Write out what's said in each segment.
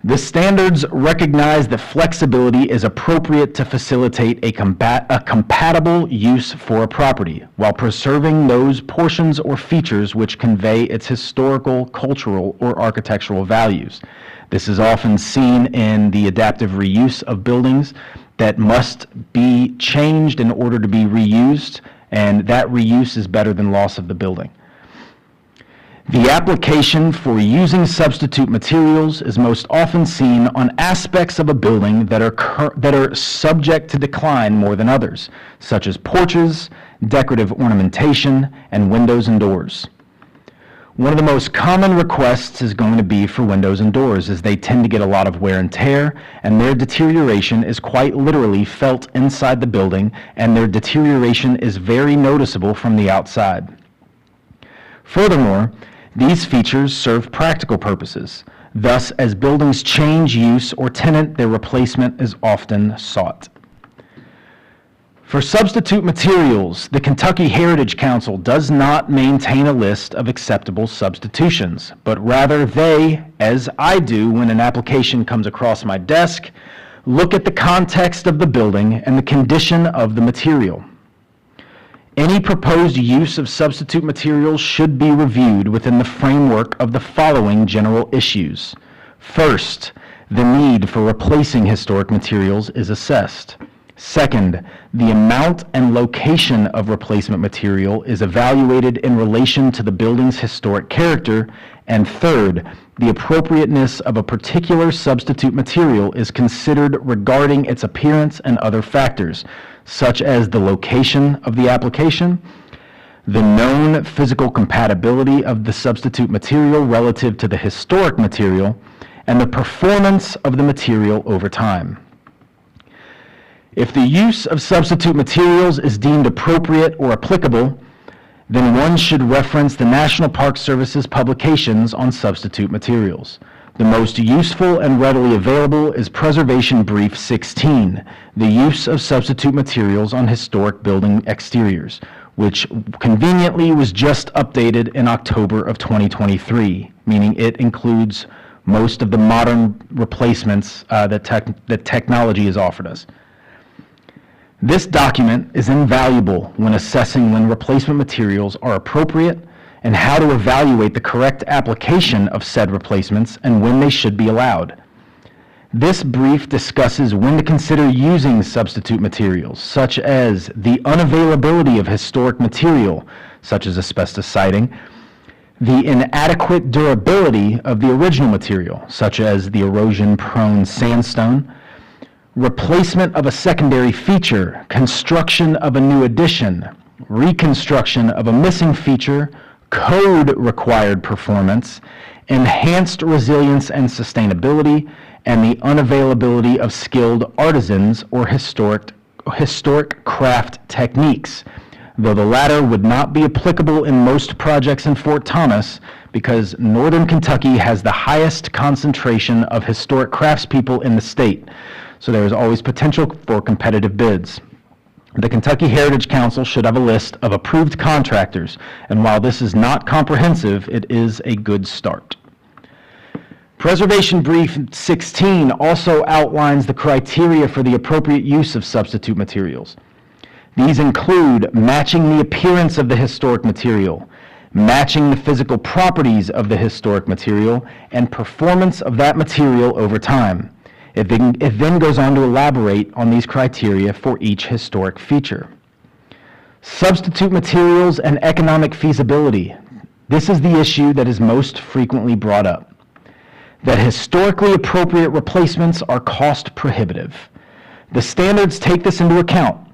The standards recognize that flexibility is appropriate to facilitate a compatible use for a property, while preserving those portions or features which convey its historical, cultural, or architectural values. This is often seen in the adaptive reuse of buildings that must be changed in order to be reused, and that reuse is better than loss of the building. The application for using substitute materials is most often seen on aspects of a building that are subject to decline more than others, such as porches, decorative ornamentation, and windows and doors. One of the most common requests is going to be for windows and doors, as they tend to get a lot of wear and tear, and their deterioration is quite literally felt inside the building, and their deterioration is very noticeable from the outside. Furthermore, these features serve practical purposes. Thus, as buildings change use or tenant, their replacement is often sought. For substitute materials, the Kentucky Heritage Council does not maintain a list of acceptable substitutions, but rather they, as I do when an application comes across my desk, look at the context of the building and the condition of the material. Any proposed use of substitute materials should be reviewed within the framework of the following general issues. First, the need for replacing historic materials is assessed. Second, the amount and location of replacement material is evaluated in relation to the building's historic character. And third, the appropriateness of a particular substitute material is considered regarding its appearance and other factors, such as the location of the application, the known physical compatibility of the substitute material relative to the historic material, and the performance of the material over time. If the use of substitute materials is deemed appropriate or applicable, then one should reference the National Park Service's publications on substitute materials. The most useful and readily available is Preservation Brief 16, the use of substitute materials on historic building exteriors, which conveniently was just updated in October of 2023, meaning it includes most of the modern replacements that technology has offered us. This document is invaluable when assessing when replacement materials are appropriate and how to evaluate the correct application of said replacements and when they should be allowed. This brief discusses when to consider using substitute materials, such as the unavailability of historic material, such as asbestos siding, the inadequate durability of the original material, such as the erosion-prone sandstone, replacement of a secondary feature, construction of a new addition, reconstruction of a missing feature, code-required performance, enhanced resilience and sustainability, and the unavailability of skilled artisans or historic craft techniques, though the latter would not be applicable in most projects in Fort Thomas because Northern Kentucky has the highest concentration of historic craftspeople in the state, so there is always potential for competitive bids. The Kentucky Heritage Council should have a list of approved contractors, and while this is not comprehensive, it is a good start. Preservation Brief 16 also outlines the criteria for the appropriate use of substitute materials. These include matching the appearance of the historic material, matching the physical properties of the historic material, and performance of that material over time. It then goes on to elaborate on these criteria for each historic feature. Substitute materials and economic feasibility. This is the issue that is most frequently brought up. That historically appropriate replacements are cost prohibitive. The standards take this into account.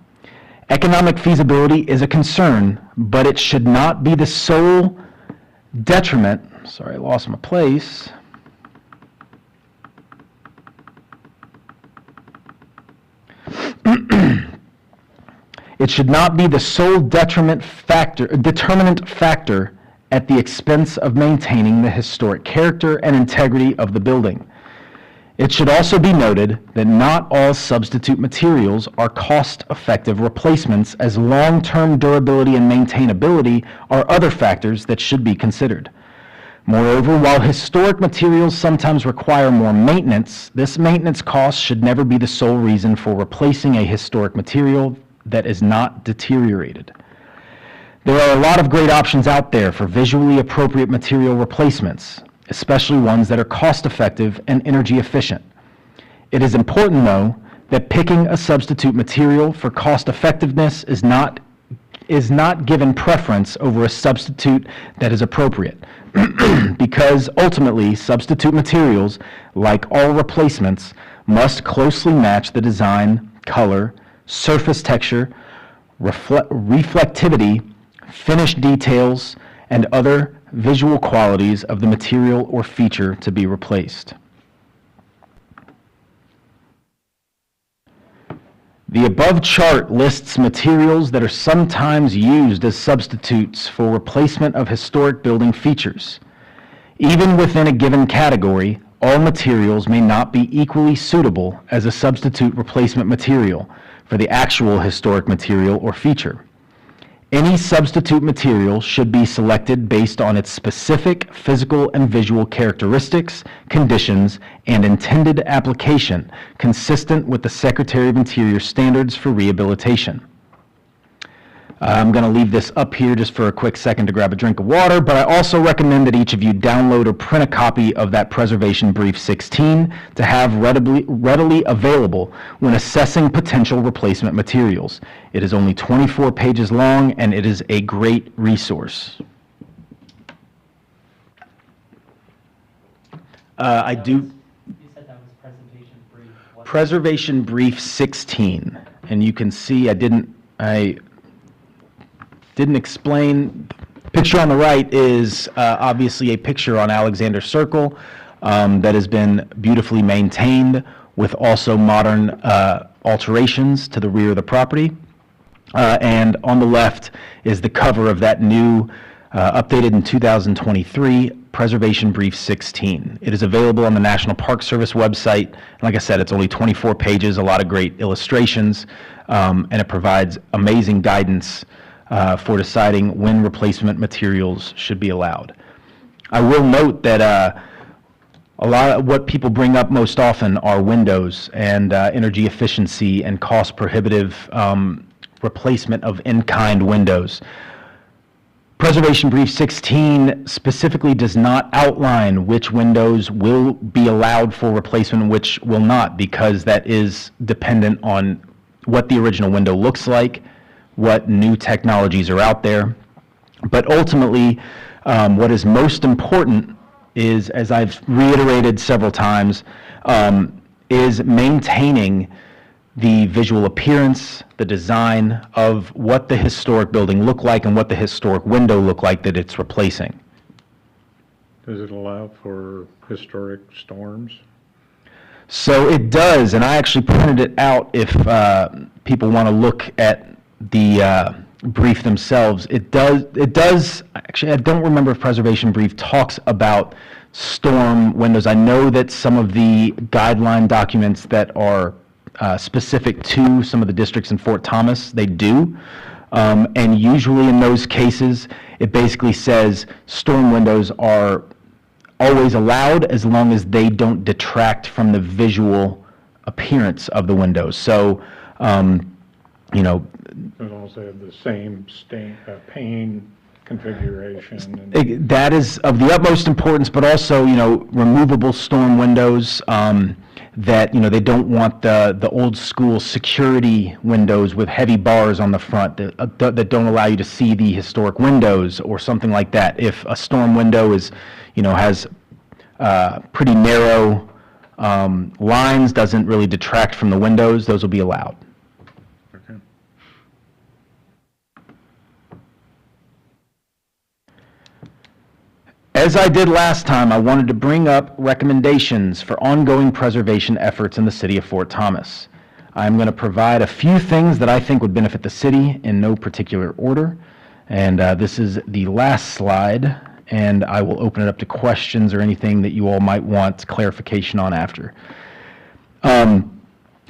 Economic feasibility is a concern, but it should not be the sole detriment. Sorry, I lost my place. It should not be the sole determinant factor at the expense of maintaining the historic character and integrity of the building. It should also be noted that not all substitute materials are cost-effective replacements, as long-term durability and maintainability are other factors that should be considered. Moreover, while historic materials sometimes require more maintenance, this maintenance cost should never be the sole reason for replacing a historic material that is not deteriorated. There are a lot of great options out there for visually appropriate material replacements, especially ones that are cost-effective and energy efficient. It is important, though, that picking a substitute material for cost-effectiveness is not given preference over a substitute that is appropriate, because ultimately substitute materials, like all replacements, must closely match the design, color, surface texture, reflectivity, finish details, and other visual qualities of the material or feature to be replaced. The above chart lists materials that are sometimes used as substitutes for replacement of historic building features. Even within a given category, all materials may not be equally suitable as a substitute replacement material for the actual historic material or feature. Any substitute material should be selected based on its specific physical and visual characteristics, conditions, and intended application, consistent with the Secretary of Interior standards for rehabilitation. I'm going to leave this up here just for a quick second to grab a drink of water, but I also recommend that each of you download or print a copy of that Preservation Brief 16 to have readily available when assessing potential replacement materials. It is only 24 pages long, and it is a great resource. I do. You said that was Preservation Brief. What? Preservation Brief 16, and you can see I didn't explain. Picture on the right is obviously a picture on Alexander Circle that has been beautifully maintained with also modern alterations to the rear of the property. And on the left is the cover of that new, updated in 2023, Preservation Brief 16. It is available on the National Park Service website. And like I said, it's only 24 pages, a lot of great illustrations, and it provides amazing guidance for deciding when replacement materials should be allowed. I will note that a lot of what people bring up most often are windows and energy efficiency and cost prohibitive replacement of in-kind windows. Preservation Brief 16 specifically does not outline which windows will be allowed for replacement and which will not, because that is dependent on what the original window looks like, what new technologies are out there. But ultimately, what is most important is, as I've reiterated several times, is maintaining the visual appearance, the design of what the historic building looked like and what the historic window looked like that it's replacing. Does it allow for historic storms? So it does, and I actually printed it out if people want to look at the brief themselves. It does, actually, I don't remember if Preservation Brief talks about storm windows. I know that some of the guideline documents that are specific to some of the districts in Fort Thomas, they do. And usually in those cases, it basically says storm windows are always allowed as long as they don't detract from the visual appearance of the windows. So, you know, It also have the same pane configuration. And that is of the utmost importance, but also, you know, removable storm windows, that, you know, they don't want the old school security windows with heavy bars on the front that don't allow you to see the historic windows or something like that. If a storm window is, you know, has pretty narrow lines, doesn't really detract from the windows, those will be allowed. okay. As I did last time, I wanted to bring up recommendations for ongoing preservation efforts in the city of Fort Thomas. I'm going to provide a few things that I think would benefit the city in no particular order. And this is the last slide, and I will open it up to questions or anything that you all might want clarification on after.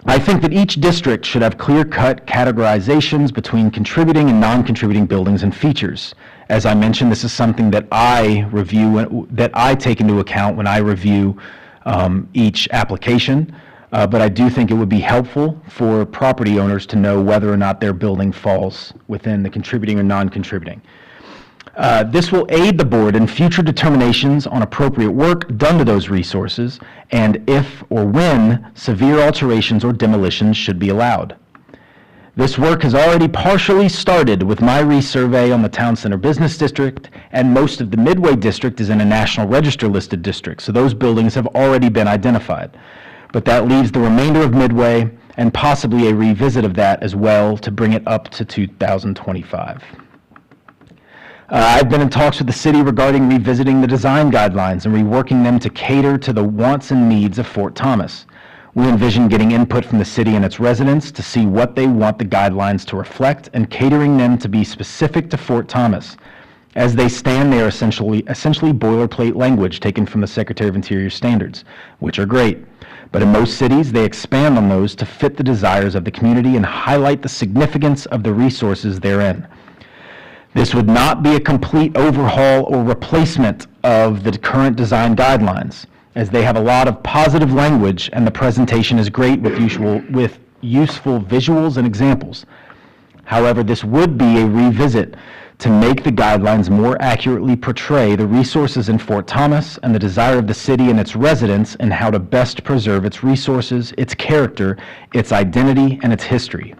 I think that each district should have clear-cut categorizations between contributing and non-contributing buildings and features, As I mentioned, this is something that I review, that I take into account when I review each application, but I do think it would be helpful for property owners to know whether or not their building falls within the contributing or non-contributing. This will aid the board in future determinations on appropriate work done to those resources and if or when severe alterations or demolitions should be allowed. This work has already partially started with my resurvey on the Town Center Business District, and most of the Midway District is in a National Register listed district, so those buildings have already been identified. But that leaves the remainder of Midway and possibly a revisit of that as well to bring it up to 2025. I've been in talks with the city regarding revisiting the design guidelines and reworking them to cater to the wants and needs of Fort Thomas. We envision getting input from the city and its residents to see what they want the guidelines to reflect and catering them to be specific to Fort Thomas. As they stand, they are essentially boilerplate language taken from the Secretary of Interior standards, which are great. But in most cities, they expand on those to fit the desires of the community and highlight the significance of the resources therein. This would not be a complete overhaul or replacement of the current design guidelines, as they have a lot of positive language and the presentation is great with useful visuals and examples. However, this would be a revisit to make the guidelines more accurately portray the resources in Fort Thomas and the desire of the city and its residents and how to best preserve its resources, its character, its identity, and its history.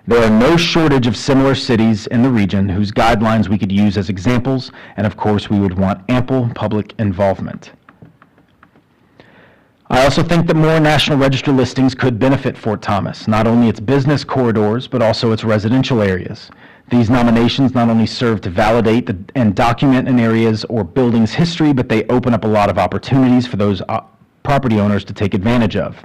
There are no shortage of similar cities in the region whose guidelines we could use as examples, and of course we would want ample public involvement. I also think that more National Register listings could benefit Fort Thomas, not only its business corridors, but also its residential areas. These nominations not only serve to validate and document an area's or building's history, but they open up a lot of opportunities for those property owners to take advantage of.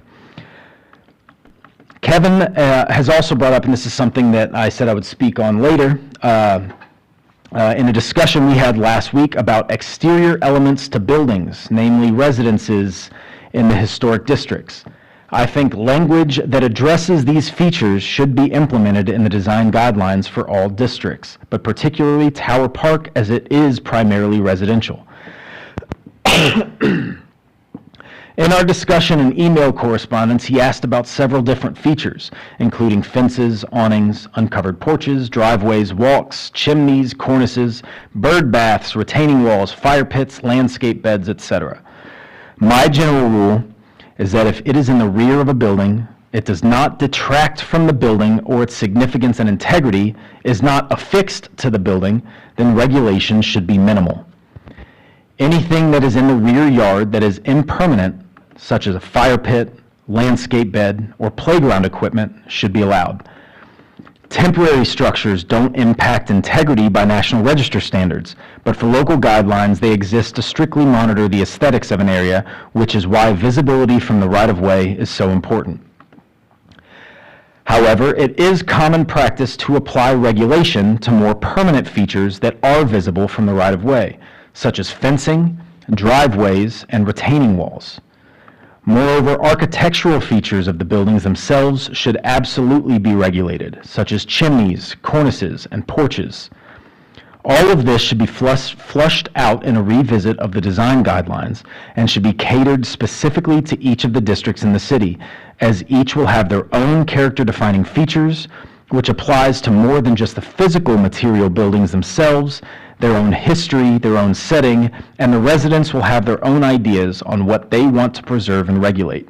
Kevin has also brought up, and this is something that I said I would speak on later, in a discussion we had last week about exterior elements to buildings, namely residences in the historic districts. I think language that addresses these features should be implemented in the design guidelines for all districts, but particularly Tower Park as it is primarily residential. In our discussion and email correspondence, he asked about several different features, including fences, awnings, uncovered porches, driveways, walks, chimneys, cornices, bird baths, retaining walls, fire pits, landscape beds, etc. My general rule is that if it is in the rear of a building, it does not detract from the building or its significance and integrity, is not affixed to the building, then regulation should be minimal. Anything that is in the rear yard that is impermanent, such as a fire pit, landscape bed, or playground equipment, should be allowed. Temporary structures don't impact integrity by National Register standards, but for local guidelines, they exist to strictly monitor the aesthetics of an area, which is why visibility from the right-of-way is so important. However, it is common practice to apply regulation to more permanent features that are visible from the right-of-way, such as fencing, driveways, and retaining walls. Moreover, architectural features of the buildings themselves should absolutely be regulated, such as chimneys, cornices, and porches. All of this should be flushed out in a revisit of the design guidelines and should be catered specifically to each of the districts in the city, as each will have their own character-defining features, which applies to more than just the physical material buildings themselves, their own history, their own setting, and the residents will have their own ideas on what they want to preserve and regulate.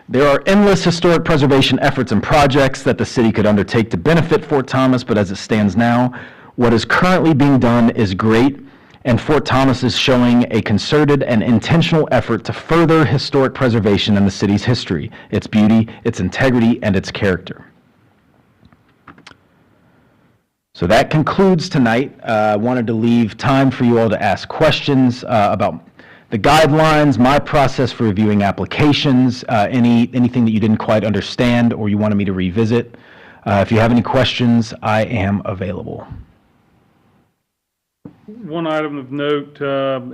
There are endless historic preservation efforts and projects that the city could undertake to benefit Fort Thomas, but as it stands now, what is currently being done is great, and Fort Thomas is showing a concerted and intentional effort to further historic preservation in the city's history, its beauty, its integrity, and its character. So that concludes tonight. I wanted to leave time for you all to ask questions about the guidelines, my process for reviewing applications, anything that you didn't quite understand or you wanted me to revisit. If you have any questions, I am available. One item of note,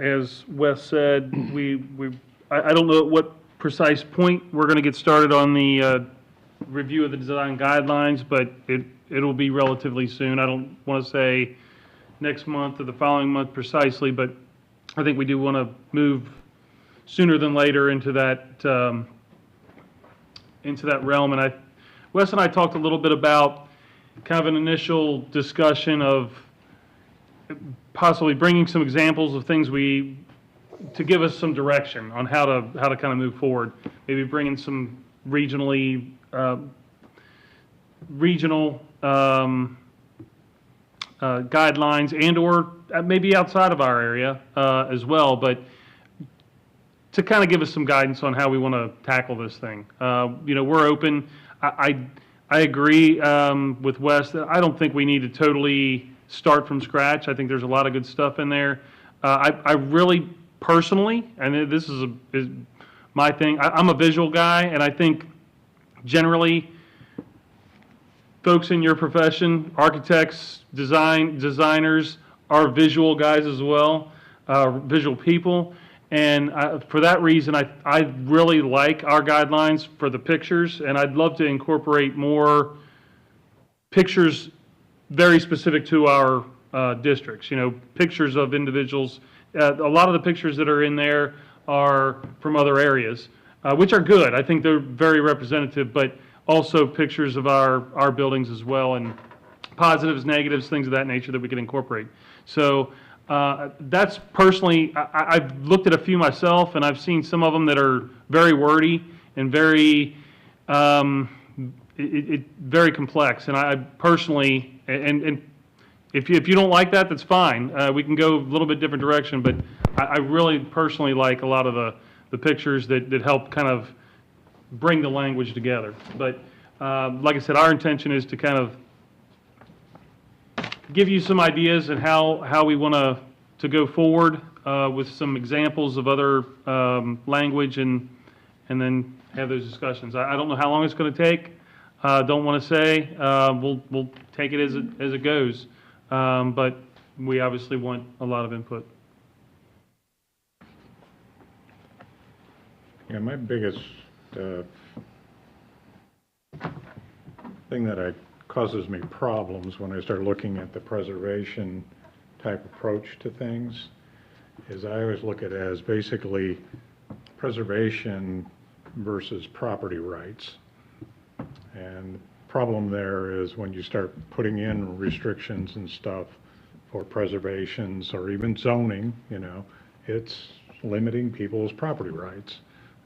as Wes said, I don't know at what precise point we're going to get started on the review of the design guidelines, but it'll be relatively soon. I don't want to say next month or the following month precisely, but I think we do want to move sooner than later into that realm. And Wes and I talked a little bit about kind of an initial discussion of possibly bringing some examples of things to give us some direction on how to kind of move forward. Maybe bringing some regional guidelines and/or maybe outside of our area as well, but to kind of give us some guidance on how we want to tackle this thing. We're open. I agree with Wes that I don't think we need to totally start from scratch. I think there's a lot of good stuff in there. I really personally, and this is my thing, I'm a visual guy, and I think generally folks in your profession, architects, designers, are visual guys as well, visual people. And for that reason, I really like our guidelines for the pictures, and I'd love to incorporate more pictures very specific to our districts. Pictures of individuals. A lot of the pictures that are in there are from other areas, which are good. I think they're very representative, but also pictures of our buildings as well, and positives, negatives, things of that nature that we can incorporate. So that's personally, I've looked at a few myself, and I've seen some of them that are very wordy and very very complex. And I personally, and if you don't like that, that's fine. We can go a little bit different direction, but I really personally like a lot of the pictures that help kind of bring the language together. But like I said, our intention is to kind of give you some ideas and how we want to go forward with some examples of other language, and then have those discussions. I don't know how long it's going to take. Don't want to say. We'll take it as it goes, but we obviously want a lot of input. Yeah, my biggest thing that causes me problems when I start looking at the preservation type approach to things is I always look at it as basically preservation versus property rights. And the problem there is when you start putting in restrictions and stuff for preservations or even zoning, it's limiting people's property rights.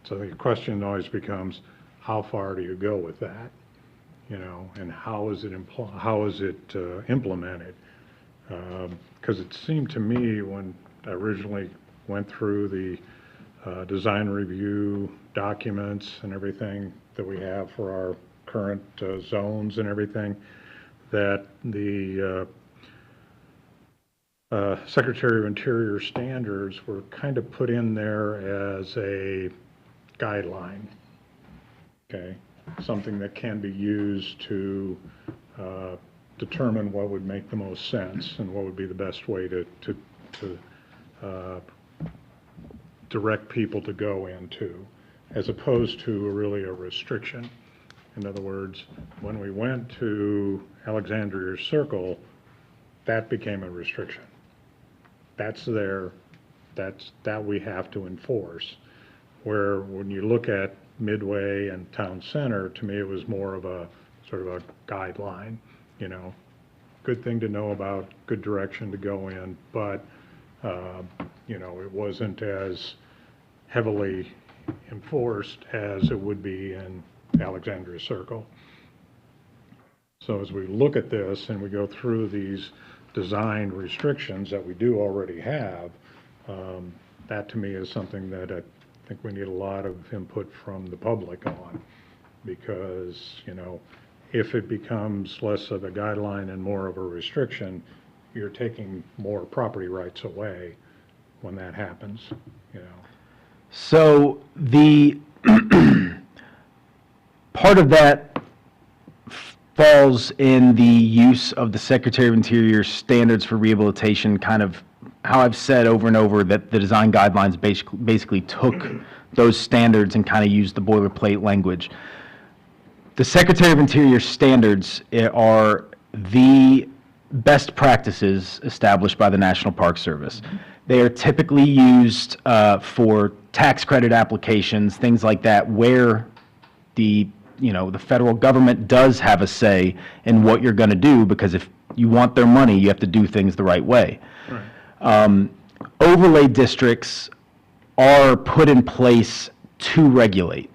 So the question always becomes, how far do you go with that? And how is it implemented? Because it seemed to me when I originally went through the design review documents and everything that we have for our current zones and everything, that the Secretary of Interior standards were kind of put in there as a guideline, okay? Something that can be used to determine what would make the most sense and what would be the best way to direct people to go into, as opposed to really a restriction. In other words, when we went to Alexandria Circle, that became a restriction. That's there, that we have to enforce. Where when you look at Midway and Town Center, to me it was more of a sort of a guideline, good thing to know about, good direction to go in, but it wasn't as heavily enforced as it would be in Alexandria Circle. So as we look at this and we go through these design restrictions that we do already have, that to me is something that I think we need a lot of input from the public on, because if it becomes less of a guideline and more of a restriction, you're taking more property rights away when that happens. So the part of that falls in the use of the Secretary of Interior standards for rehabilitation, kind of how I've said over and over that the design guidelines basically took those standards and kind of used the boilerplate language. The Secretary of Interior standards are the best practices established by the National Park Service. They are typically used for tax credit applications, things like that, where the federal government does have a say in what you're going to do, because if you want their money, you have to do things the right way. Overlay districts are put in place to regulate.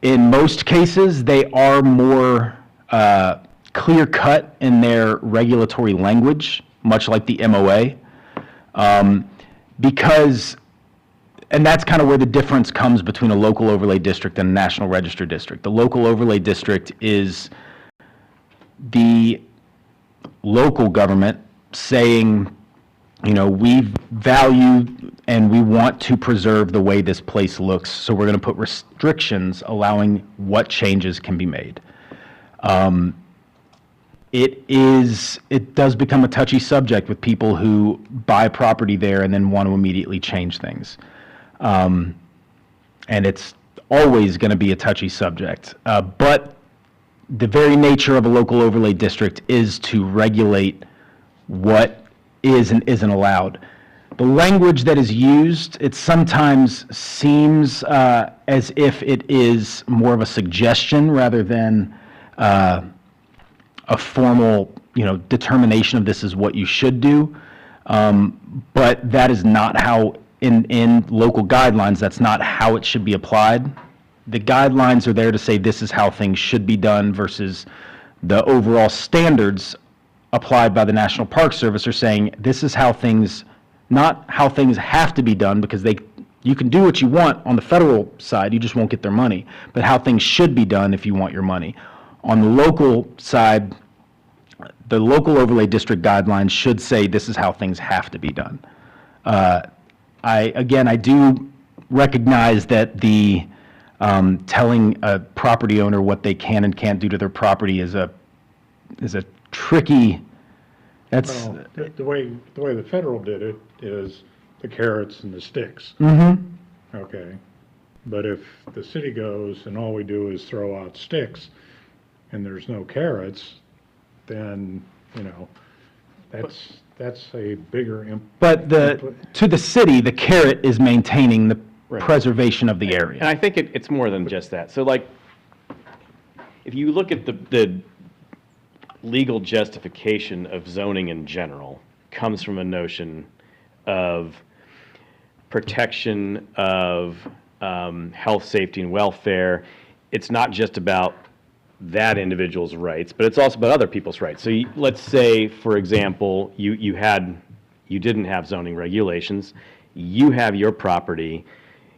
In most cases, they are more clear-cut in their regulatory language, much like the MOA, because, and that's kind of where the difference comes between a local overlay district and a National Register district. The local overlay district is the local government saying, we value and we want to preserve the way this place looks, so we're going to put restrictions allowing what changes can be made. It does become a touchy subject with people who buy property there and then want to immediately change things. And it's always going to be a touchy subject. But the very nature of a local overlay district is to regulate what is and isn't allowed. The language that is used, it sometimes seems as if it is more of a suggestion rather than a formal, determination of this is what you should do. But that is not how, in local guidelines, that's not how it should be applied. The guidelines are there to say this is how things should be done versus the overall standards applied by the National Park Service are saying this is how things, not how things have to be done, because you can do what you want on the federal side, you just won't get their money, but how things should be done if you want your money. On the local side, the local overlay district guidelines should say this is how things have to be done. I do recognize that the telling a property owner what they can and can't do to their property is a tricky. That's Well, the way the federal did it is the carrots and the sticks. Okay, but if the city goes and all we do is throw out sticks and there's no carrots, then that's a bigger But to the city, the carrot is maintaining the preservation of the area. And I think it's more than just that. So if you look at the legal justification of zoning in general, comes from a notion of protection of health, safety, and welfare. It's not just about that individual's rights, but it's also about other people's rights. So let's say, for example, you didn't have zoning regulations. You have your property.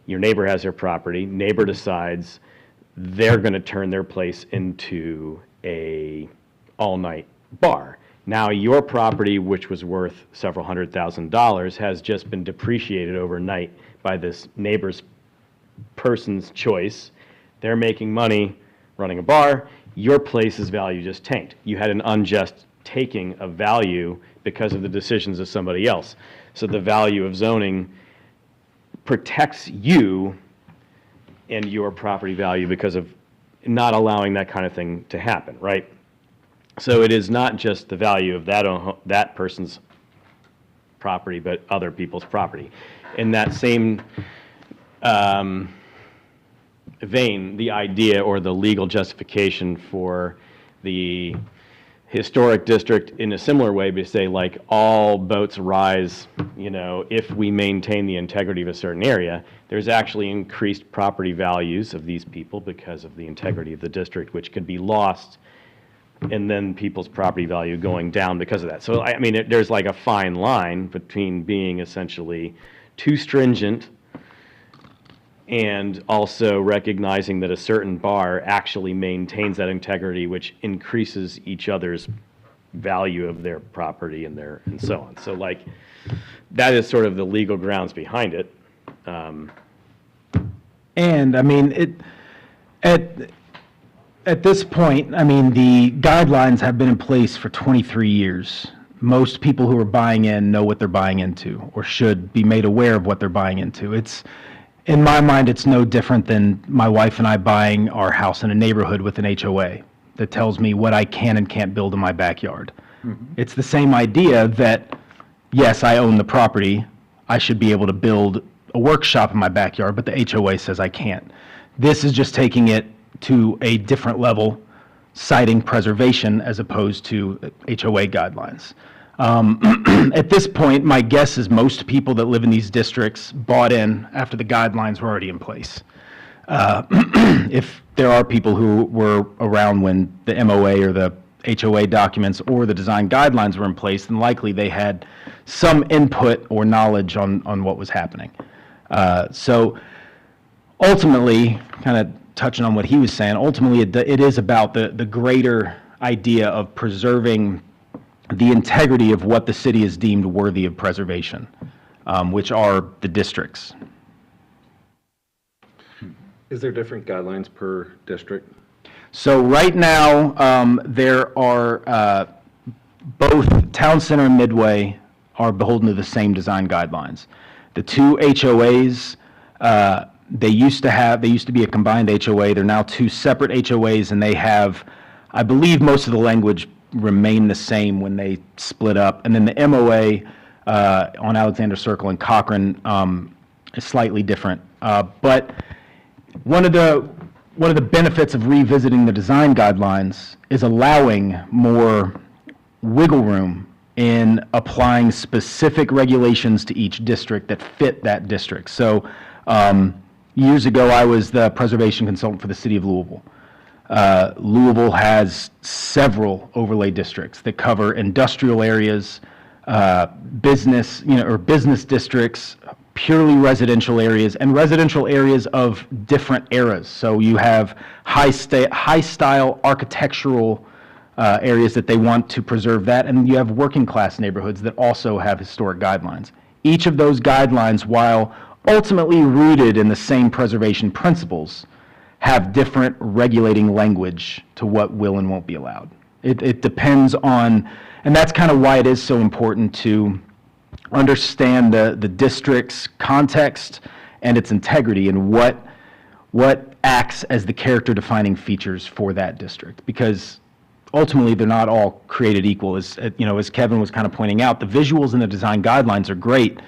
Your neighbor has their property. Neighbor decides they're going to turn their place into a all-night bar. Now your property, which was worth several $100,000, has just been depreciated overnight by this neighbor's person's choice. They're making money running a bar. Your place's value just tanked. You had an unjust taking of value because of the decisions of somebody else. So the value of zoning protects you and your property value because of not allowing that kind of thing to happen, right? So it is not just the value of that person's property, but other people's property. In that same vein, the idea or the legal justification for the historic district in a similar way, but say like all boats rise, if we maintain the integrity of a certain area, there's actually increased property values of these people because of the integrity of the district, which could be lost, and then people's property value going down because of that. So, there's like a fine line between being essentially too stringent and also recognizing that a certain bar actually maintains that integrity, which increases each other's value of their property and so on. So that is sort of the legal grounds behind it. At this point, the guidelines have been in place for 23 years. Most people who are buying in know what they're buying into or should be made aware of what they're buying into. In my mind, it's no different than my wife and I buying our house in a neighborhood with an HOA that tells me what I can and can't build in my backyard. It's the same idea that, yes, I own the property, I should be able to build a workshop in my backyard, but the HOA says I can't. This is just taking it to a different level, citing preservation as opposed to HOA guidelines. At this point, my guess is most people that live in these districts bought in after the guidelines were already in place. If there are people who were around when the MOA or the HOA documents or the design guidelines were in place, then likely they had some input or knowledge on what was happening. So ultimately, kind of touching on what he was saying, ultimately it is about the greater idea of preserving the integrity of what the city has deemed worthy of preservation, which are the districts. Is there different guidelines per district? So right now, there are both Town Center and Midway are beholden to the same design guidelines. The two HOAs, they used to be a combined HOA. They're now two separate HOAs, and they have, I believe most of the language remained the same when they split up. And then the MOA on Alexander Circle and Cochrane is slightly different. But one of the benefits of revisiting the design guidelines is allowing more wiggle room in applying specific regulations to each district that fit that district. So years ago, I was the preservation consultant for the city of Louisville. Louisville has several overlay districts that cover industrial areas, business, or business districts, purely residential areas, and residential areas of different eras. So you have high-style architectural areas that they want to preserve that, and you have working-class neighborhoods that also have historic guidelines. Each of those guidelines, while ultimately rooted in the same preservation principles, have different regulating language to what will and won't be allowed. It depends on, and that's kind of why it is so important to understand the district's context and its integrity and what acts as the character defining features for that district, because ultimately they're not all created equal. As Kevin was kind of pointing out, the visuals in the design guidelines are great,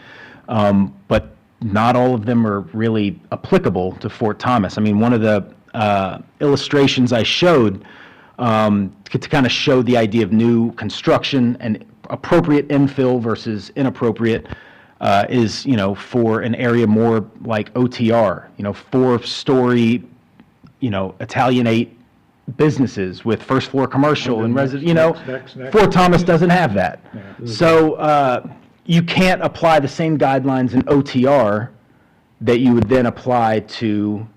but not all of them are really applicable to Fort Thomas. I mean, one of the illustrations I showed to kind of show the idea of new construction and appropriate infill versus inappropriate is, for an area more like OTR, 4-story, Italianate businesses with first floor commercial and resident, next. Fort Thomas doesn't have that. So you can't apply the same guidelines in OTR that you would then apply to,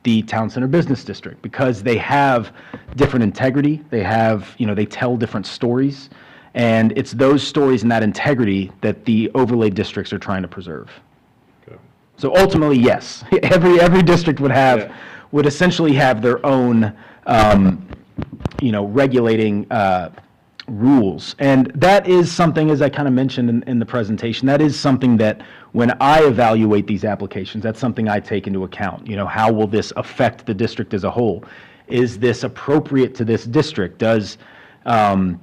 the Town Center Business District, because they have different integrity. They have, they tell different stories, and it's those stories and that integrity that the overlay districts are trying to preserve. Okay. So ultimately, yes, every district would essentially have their own, regulating rules. And that is something, as I kind of mentioned in the presentation, that is something that when I evaluate these applications, that's something I take into account. How will this affect the district as a whole? Is this appropriate to this district? Does something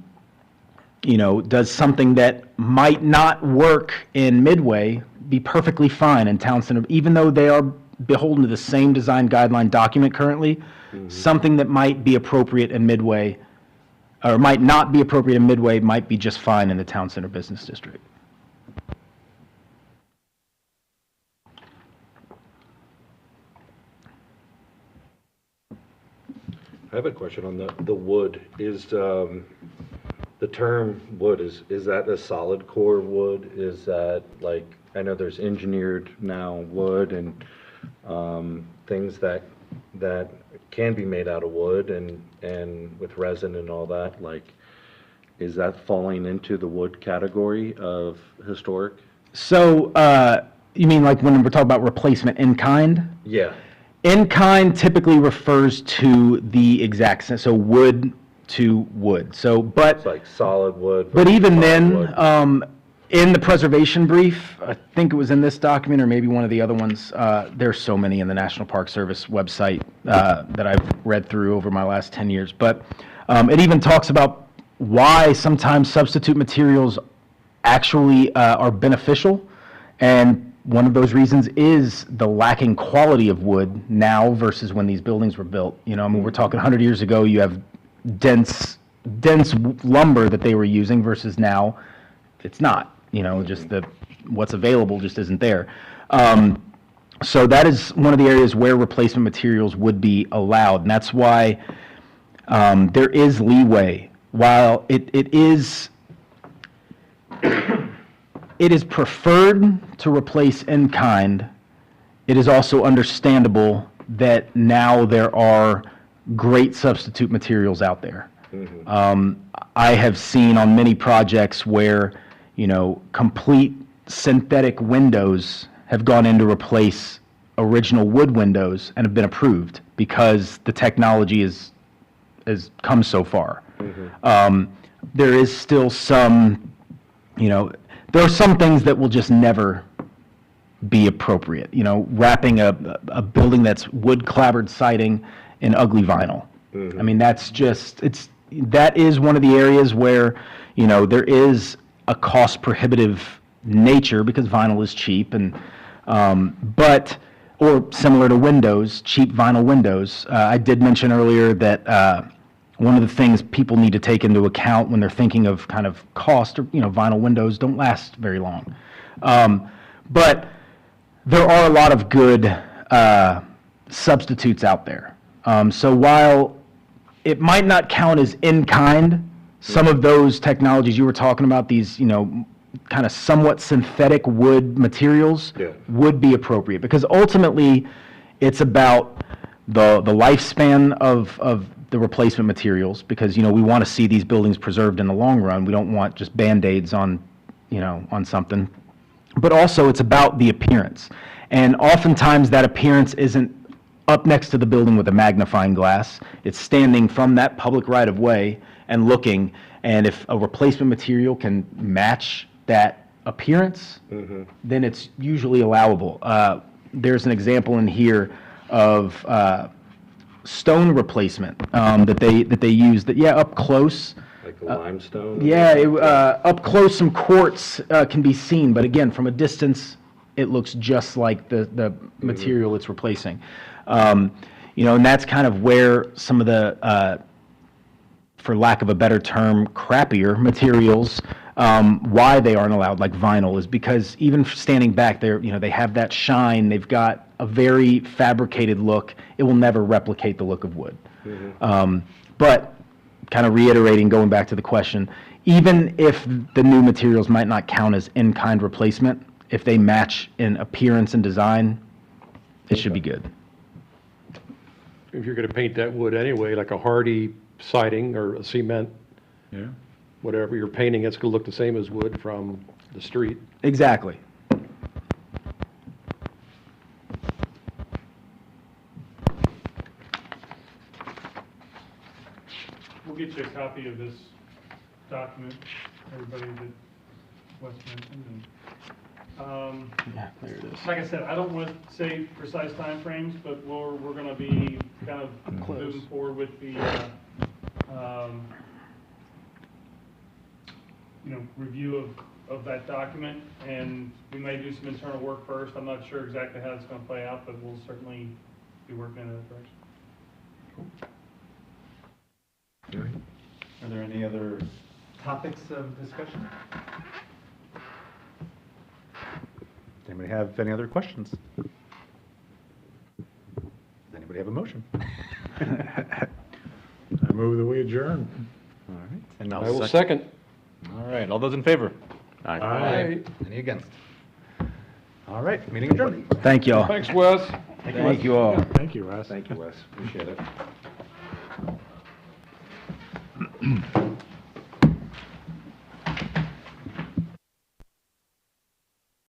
that might not work in Midway be perfectly fine in Town Center, even though they are beholden to the same design guideline document currently? Something that might be appropriate in Midway or might not be appropriate in Midway might be just fine in the Town Center Business District. I have a question on the wood. Is the term wood, is that a solid core wood? Is that like, I know there's engineered now wood and things that can be made out of wood and with resin and all that, like, is that falling into the wood category of historic? So you mean like when we're talking about replacement in kind? Yeah. In kind typically refers to the exact sense, so wood to wood. So, but It's like solid wood. but even versus then, solid wood. In the preservation brief, I think it was in this document or maybe one of the other ones, there's so many in the National Park Service website that I've read through over my last 10 years. But it even talks about why sometimes substitute materials actually are beneficial. And one of those reasons is the lacking quality of wood now versus when these buildings were built. You know, I mean, we're talking 100 years ago, you have dense lumber that they were using versus now it's not. You know, just what's available just isn't there. So that is one of the areas where replacement materials would be allowed, and that's why there is leeway. While it is preferred to replace in kind, it is also understandable that now there are great substitute materials out there. I have seen on many projects where, you know, complete synthetic windows have gone in to replace original wood windows and have been approved because the technology has come so far. There is still some, you know, there are some things that will just never be appropriate. You know, wrapping a building that's wood clapboard siding in ugly vinyl. I mean, that's just, that is one of the areas where, you know, there is a cost prohibitive nature because vinyl is cheap and, or similar to windows, cheap vinyl windows. I did mention earlier that one of the things people need to take into account when they're thinking of kind of cost, or, you know, vinyl windows don't last very long. But there are a lot of good substitutes out there. So while it might not count as in kind, some of those technologies you were talking about, these, you know, kind of somewhat synthetic wood materials would be appropriate because ultimately it's about the lifespan of the replacement materials because, you know, we want to see these buildings preserved in the long run. We don't want just Band-Aids on, you know, on something. But also it's about the appearance. And oftentimes that appearance isn't up next to the building with a magnifying glass. It's standing from that public right-of-way and looking, and if a replacement material can match that appearance, then it's usually allowable. There's an example in here of stone replacement that they use. That up close. Like the limestone? Up close some quartz can be seen, but again, from a distance, it looks just like the material it's replacing. You know, and that's kind of where some of the for lack of a better term, crappier materials, why they aren't allowed, like vinyl, is because even standing back there, you know, they have that shine, they've got a very fabricated look. It will never replicate the look of wood. But kind of reiterating, going back to the question, even if the new materials might not count as in-kind replacement, if they match in appearance and design, it should be good. If you're going to paint that wood anyway, like a hardy siding or a cement, whatever you're painting, it's going to look the same as wood from the street. Exactly. We'll get you a copy of this document, everybody that Wes mentioned. And, Yeah, there it is. like I said, I don't want to say precise timeframes, but we're going to be kind of moving forward with the, you know, review of that document, and we may do some internal work first. I'm not sure exactly how it's going to play out, but we'll certainly be working in that direction. Are there any other topics of discussion? Does anybody have any other questions? Does anybody have a motion? I move that we adjourn. All right. And I will second. All right. All those in favor? Aye. Any against? All right. Meeting adjourned. Thank you all. Thanks, Wes. Thank you all. Thank you, Wes. Thank you, Wes. Appreciate it.